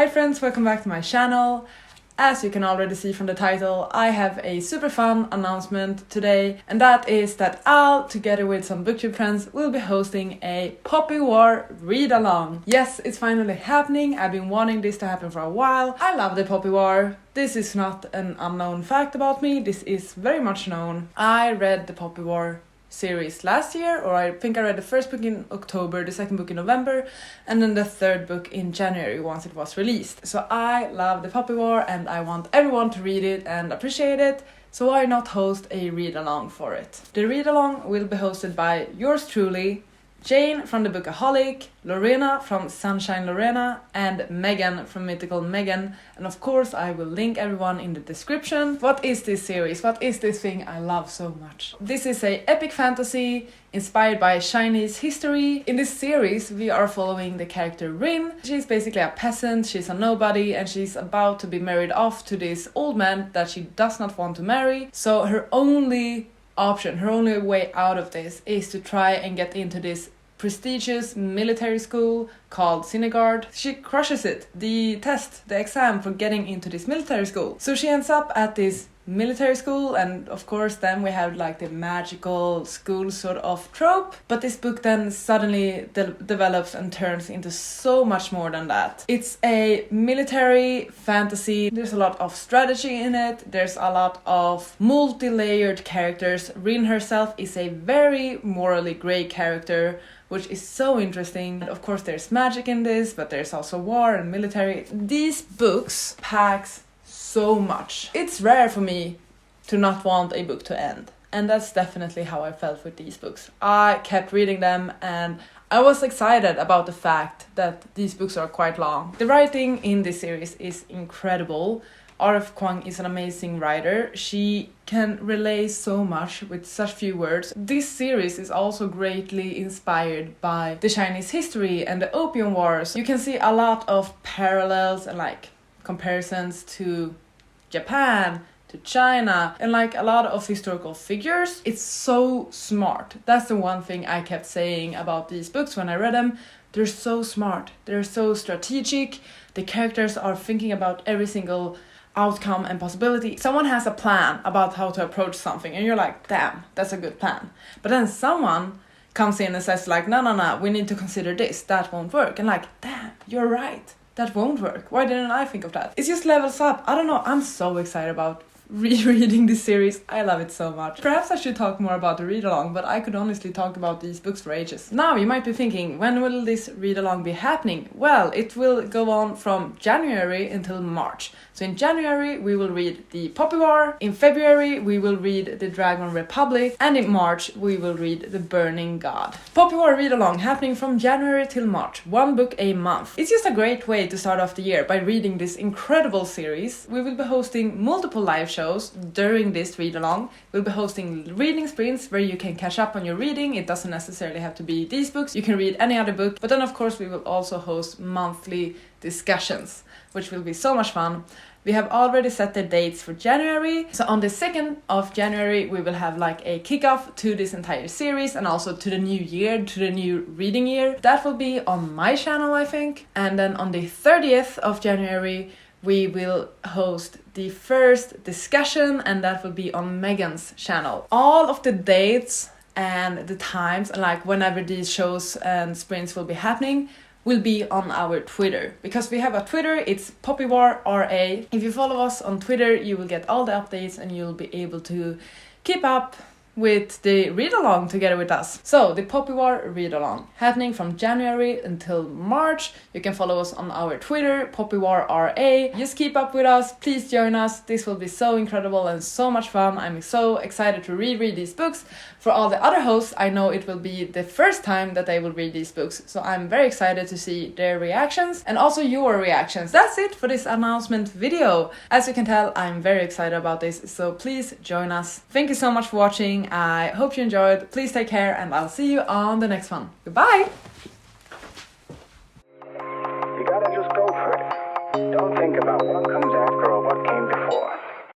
Hi friends, welcome back to my channel. As you can already see from the title, I have a super fun announcement today, and that is that Al, together with some booktube friends, will be hosting a Poppy War read-along. Yes, it's finally happening. I've been wanting this to happen for a while. I love the Poppy War. This is not an unknown fact about me, this is very much known. I read the Poppy War series last year, or I think I read the first book in October, the second book in November, and then the third book in January once it was released. So I love the Poppy War and I want everyone to read it and appreciate it, so why not host a read-along for it? The read-along will be hosted by yours truly, Jane from the Bookaholic, Lorena from Sunshine Lorena, and Megan from Mythical Megan, and of course I will link everyone in the description. What is this series? What is this thing I love so much? This is a epic fantasy inspired by Chinese history. In this series we are following the character Rin. She's basically a peasant, she's a nobody, and she's about to be married off to this old man that she does not want to marry. So her only option, her only way out of this is to try and get into this prestigious military school called Sinigard. She crushes it, the test, the exam for getting into this military school. So she ends up at this military school, and of course then we have like the magical school sort of trope, but this book then suddenly develops and turns into so much more than that. It's a military fantasy, there's a lot of strategy in it, there's a lot of multi-layered characters. Rin herself is a very morally grey character, which is so interesting. Of course there's magic in this, but there's also war and military. These books packs so much. It's rare for me to not want a book to end, and that's definitely how I felt with these books. I kept reading them and I was excited about the fact that these books are quite long. The writing in this series is incredible. R.F. Kuang is an amazing writer. She can relay so much with such few words. This series is also greatly inspired by the Chinese history and the Opium Wars. You can see a lot of parallels and like comparisons to Japan, to China, and like a lot of historical figures. It's so smart. That's the one thing I kept saying about these books when I read them. They're so smart, they're so strategic, the characters are thinking about every single outcome and possibility. Someone has a plan about how to approach something and you're like, damn, that's a good plan. But then someone comes in and says like, no, we need to consider this, that won't work. And like, damn, you're right, that won't work. Why didn't I think of that? It just levels up. I don't know, I'm so excited about rereading this series. I love it so much. Perhaps I should talk more about the read-along, but I could honestly talk about these books for ages. Now you might be thinking, when will this read-along be happening? Well, it will go on from January until March. So in January we will read the Poppy War, in February we will read the Dragon Republic, and in March we will read the Burning God. Poppy War read-along happening from January till March, one book a month. It's just a great way to start off the year by reading this incredible series. We will be hosting multiple live shows during this read-along. We'll be hosting reading sprints where you can catch up on your reading. It doesn't necessarily have to be these books, you can read any other book, but then of course we will also host monthly discussions, which will be so much fun. We have already set the dates for January. So on the 2nd of January we will have like a kickoff to this entire series and also to the new year, to the new reading year. That will be on my channel, I think. And then on the 30th of January we will host the first discussion, and that will be on Megan's channel. All of the dates and the times and like whenever these shows and sprints will be happening will be on our Twitter, because we have a Twitter, it's Poppy War RA. If you follow us on Twitter you will get all the updates and you'll be able to keep up with the read-along together with us. So the Poppy War read-along happening from January until March. You can follow us on our Twitter, Poppy War RA. Just keep up with us, please join us. This will be so incredible and so much fun. I'm so excited to reread these books. For all the other hosts, I know it will be the first time that they will read these books, so I'm very excited to see their reactions and also your reactions. That's it for this announcement video. As you can tell, I'm very excited about this, so please join us. Thank you so much for watching. I hope you enjoyed. Please take care and I'll see you on the next one. Goodbye! You gotta just go for it. Don't think about what